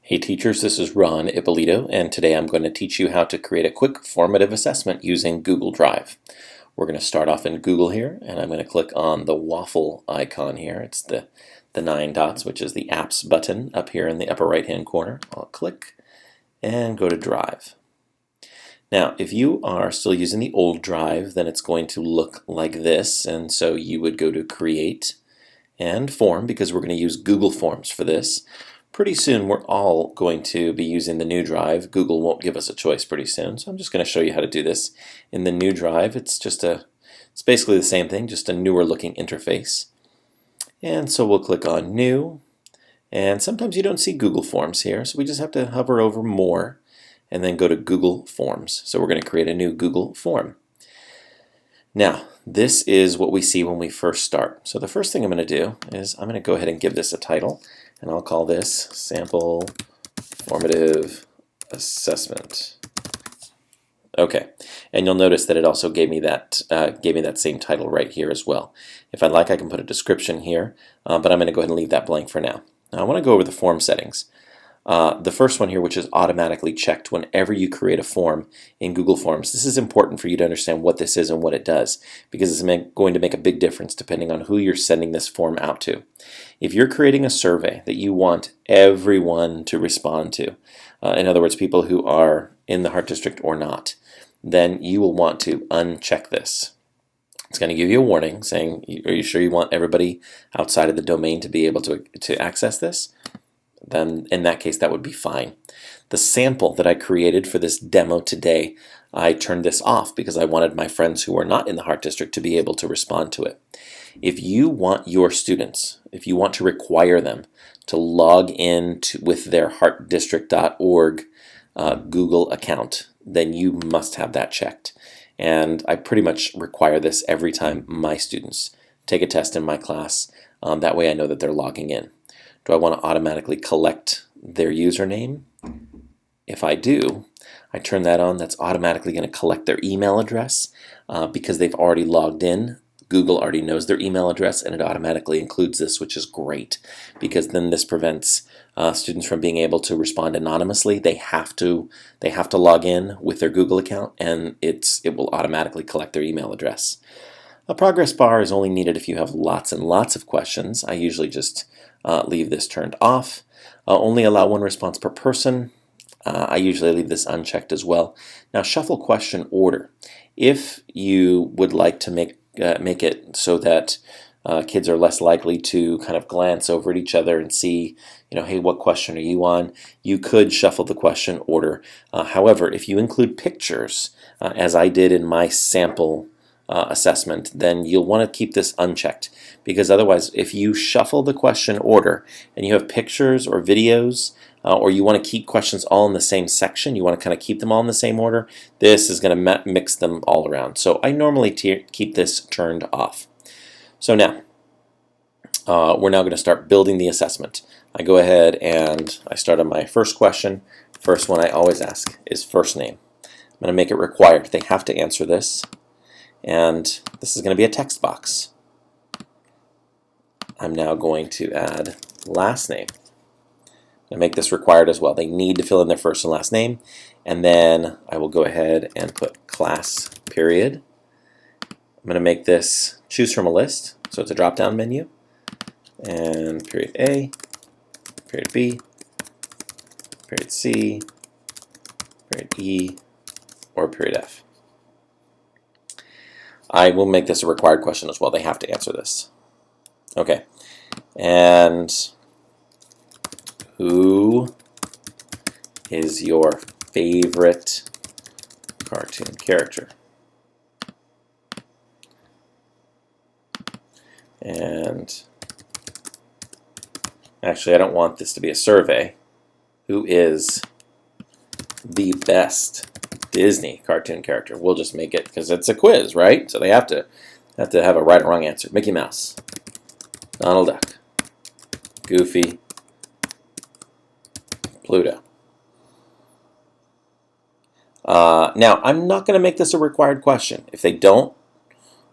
Hey teachers, this is Ron Ippolito, and today I'm going to teach you how to create a quick formative assessment using Google Drive. We're going to start off in Google here, and I'm going to click on the waffle icon here. It's the 9 dots, which is the Apps button up here in the upper right-hand corner. I'll click and go to Drive. Now, if you are still using the old Drive, then it's going to look like this, and so you would go to Create and Form, because we're going to use Google Forms for this. Pretty soon we're all going to be using the new drive. Google won't give us a choice pretty soon, so I'm just going to show you how to do this in the new drive. It's basically the same thing, just a newer looking interface. And so we'll click on New, and sometimes you don't see Google Forms here, so we just have to hover over More and then go to Google Forms. So we're going to create a new Google form. Now, this is what we see when we first start. So the first thing I'm going to do is I'm going to go ahead and give this a title, and I'll call this Sample Formative Assessment. Okay, and you'll notice that it also gave me that same title right here as well. If I'd like, I can put a description here, but I'm going to go ahead and leave that blank for now. Now I want to go over the form settings. The first one here, which is automatically checked whenever you create a form in Google Forms. This is important for you to understand what this is and what it does, because it's going to make a big difference depending on who you're sending this form out to. If you're creating a survey that you want everyone to respond to, in other words, people who are in the Heart District or not, then you will want to uncheck this. It's going to give you a warning saying, are you sure you want everybody outside of the domain to be able to access this? Then in that case that would be fine. The sample that I created for this demo today, I turned this off because I wanted my friends who are not in the Heart District to be able to respond to it. If you want your students, if you want to require them to log in with their heartdistrict.org Google account, then you must have that checked. And I pretty much require this every time my students take a test in my class. That way I know that they're logging in. Do I want to automatically collect their username? If I do, I turn that on. That's automatically going to collect their email address because they've already logged in. Google already knows their email address, and it automatically includes this, which is great because then this prevents students from being able to respond anonymously. They have to log in with their Google account, and it will automatically collect their email address. A progress bar is only needed if you have lots and lots of questions. I usually just leave this turned off. Only allow one response per person. I usually leave this unchecked as well. Now, shuffle question order. If you would like to make it so that kids are less likely to kind of glance over at each other and see, hey, what question are you on? You could shuffle the question order. However, if you include pictures, as I did in my sample assessment, then you'll want to keep this unchecked, because otherwise if you shuffle the question order and you have pictures or videos or you want to keep questions all in the same section, you want to kind of keep them all in the same order, this is going to mix them all around. So I normally keep this turned off. So now we're now going to start building the assessment. I go ahead and I start on my first question. First one I always ask is first name. I'm going to make it required. They have to answer this. And this is going to be a text box. I'm now going to add last name. I'm going to make this required as well. They need to fill in their first and last name. And then I will go ahead and put class period. I'm going to make this choose from a list. So it's a drop-down menu. And period A, period B, period C, period E, or period F. I will make this a required question as well. They have to answer this. Okay. And who is your favorite cartoon character? And actually, I don't want this to be a survey. Who is the best Disney cartoon character? We'll just make it because it's a quiz, right? So they have to have a right or wrong answer. Mickey Mouse, Donald Duck, Goofy, Pluto. Now, I'm not going to make this a required question. If they don't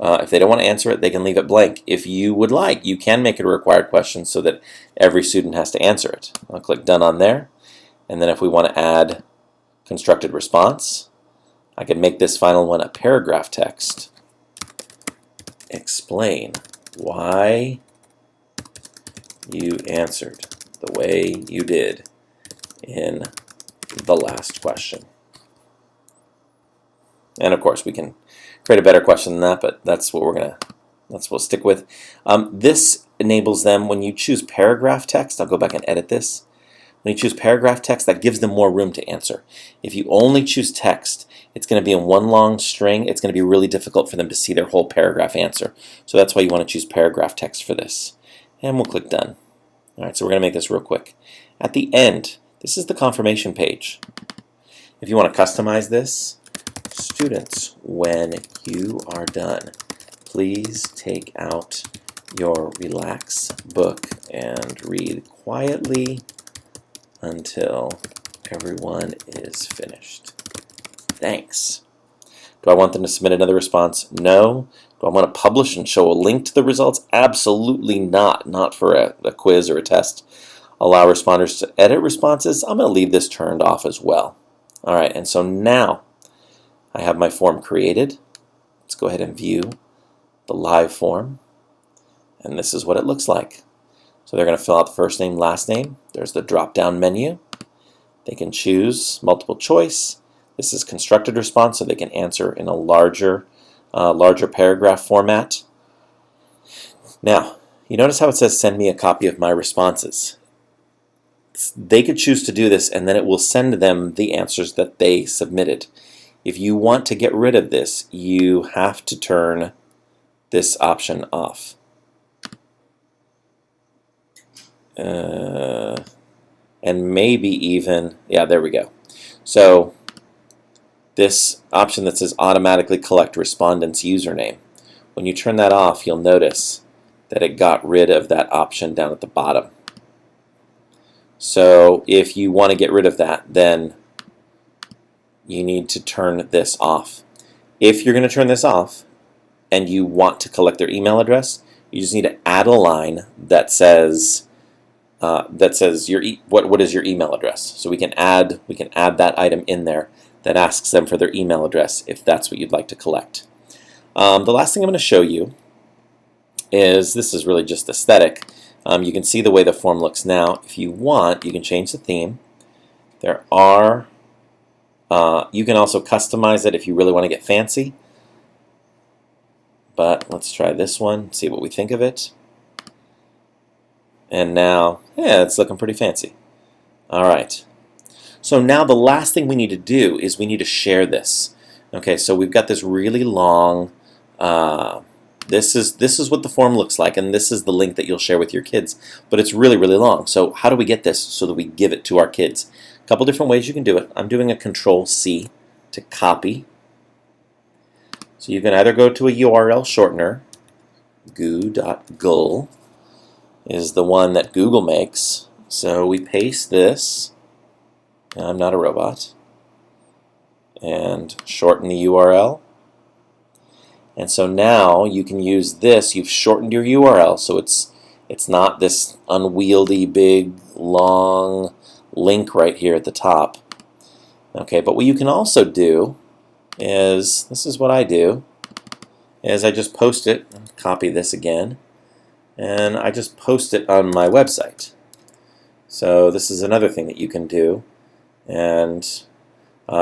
If they don't want to answer it, they can leave it blank. If you would like, you can make it a required question so that every student has to answer it. I'll click Done on there. And then if we want to add constructed response, I can make this final one a paragraph text. Explain why you answered the way you did in the last question. And of course, we can create a better question than that, but that's what we'll stick with. This enables them, when you choose paragraph text, I'll go back and edit this. When you choose paragraph text, that gives them more room to answer. If you only choose text, it's going to be in one long string. It's going to be really difficult for them to see their whole paragraph answer. So that's why you want to choose paragraph text for this. And we'll click Done. All right, so we're going to make this real quick. At the end, this is the confirmation page. If you want to customize this, students, when you are done, please take out your relax book and read quietly until everyone is finished. Thanks. Do I want them to submit another response? No. Do I want to publish and show a link to the results? Absolutely not. Not for a quiz or a test. Allow responders to edit responses. I'm going to leave this turned off as well. All right, and so now I have my form created. Let's go ahead and view the live form. And this is what it looks like. So they're going to fill out the first name, last name. There's the drop-down menu. They can choose multiple choice. This is constructed response, so they can answer in a larger paragraph format. Now, you notice how it says send me a copy of my responses. They could choose to do this, and then it will send them the answers that they submitted. If you want to get rid of this, you have to turn this option off. And maybe even, yeah, there we go. So this option that says automatically collect respondent's username, when you turn that off, you'll notice that it got rid of that option down at the bottom. So if you want to get rid of that, then you need to turn this off. If you're going to turn this off and you want to collect their email address, you just need to add a line that says what is your email address. So we can add that item in there that asks them for their email address if that's what you'd like to collect. The last thing I'm going to show you is, this is really just aesthetic. You can see the way the form looks now. If you want, you can change the theme. There are you can also customize it if you really want to get fancy. But let's try this one, see what we think of it. And now, yeah, it's looking pretty fancy. All right. So now the last thing we need to do is we need to share this. Okay, so we've got this really long, this is what the form looks like, and this is the link that you'll share with your kids. But it's really, really long. So how do we get this so that we give it to our kids? A couple different ways you can do it. I'm doing a Control-C to copy. So you can either go to a URL shortener, goo.gul is the one that Google makes. So we paste this, I'm not a robot, and shorten the URL. And so now you can use this. You've shortened your URL, so it's not this unwieldy, big, long link right here at the top. Okay, but what you can also do is, this is what I do, is I just post it, copy this again, and I just post it on my website. So this is another thing that you can do, and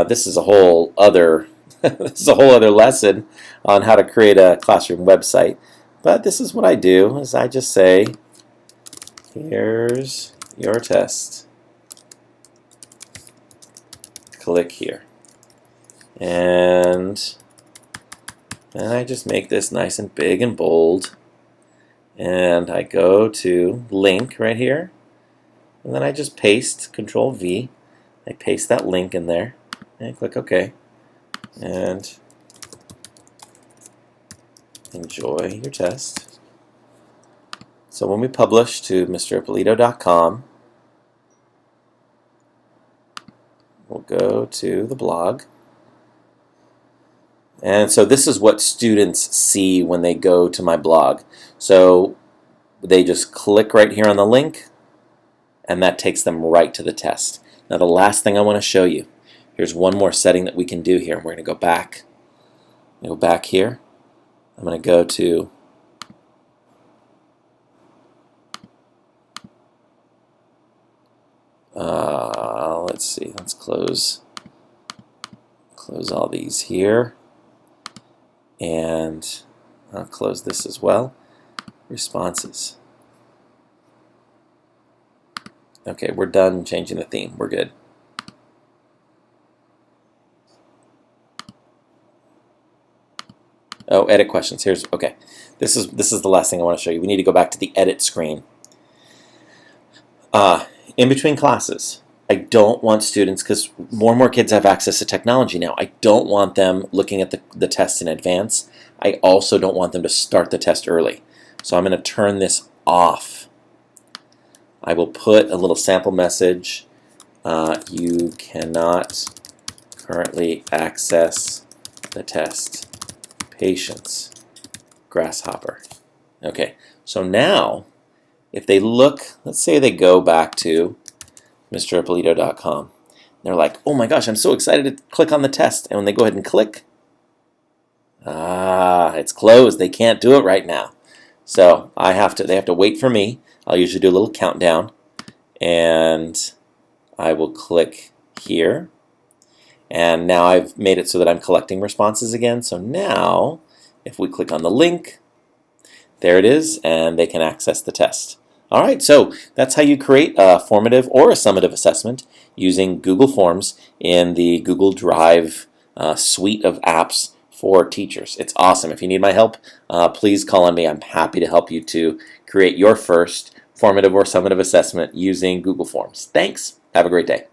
this is a whole other this is a whole other lesson on how to create a classroom website. But this is what I do, is I just say, here's your test. Click here. And then I just make this nice and big and bold. And I go to link right here. And then I just paste, Control V. I paste that link in there. And click OK. And enjoy your test. So when we publish to mrippolito.com, we'll go to the blog. And so this is what students see when they go to my blog. So they just click right here on the link, and that takes them right to the test. Now the last thing I want to show you, here's one more setting that we can do here. We're going to go back. Go back here. I'm going to go to let's see. Let's close all these here, and I'll close this as well. Responses. Okay, we're done changing the theme. We're good. Oh, edit questions. Here's okay. This is the last thing I want to show you. We need to go back to the edit screen. In between classes, I don't want students, because more and more kids have access to technology now, I don't want them looking at the test in advance. I also don't want them to start the test early. So I'm going to turn this off. I will put a little sample message. You cannot currently access the test. Patience. Grasshopper. Okay, so now if they look, let's say they go back to mrippolito.com. They're like, oh my gosh, I'm so excited to click on the test. And when they go ahead and click, it's closed. They can't do it right now. So they have to wait for me. I'll usually do a little countdown. And I will click here. And now I've made it so that I'm collecting responses again. So now, if we click on the link, there it is, and they can access the test. All right, so that's how you create a formative or a summative assessment using Google Forms in the Google Drive suite of apps for teachers. It's awesome. If you need my help, please call on me. I'm happy to help you to create your first formative or summative assessment using Google Forms. Thanks. Have a great day.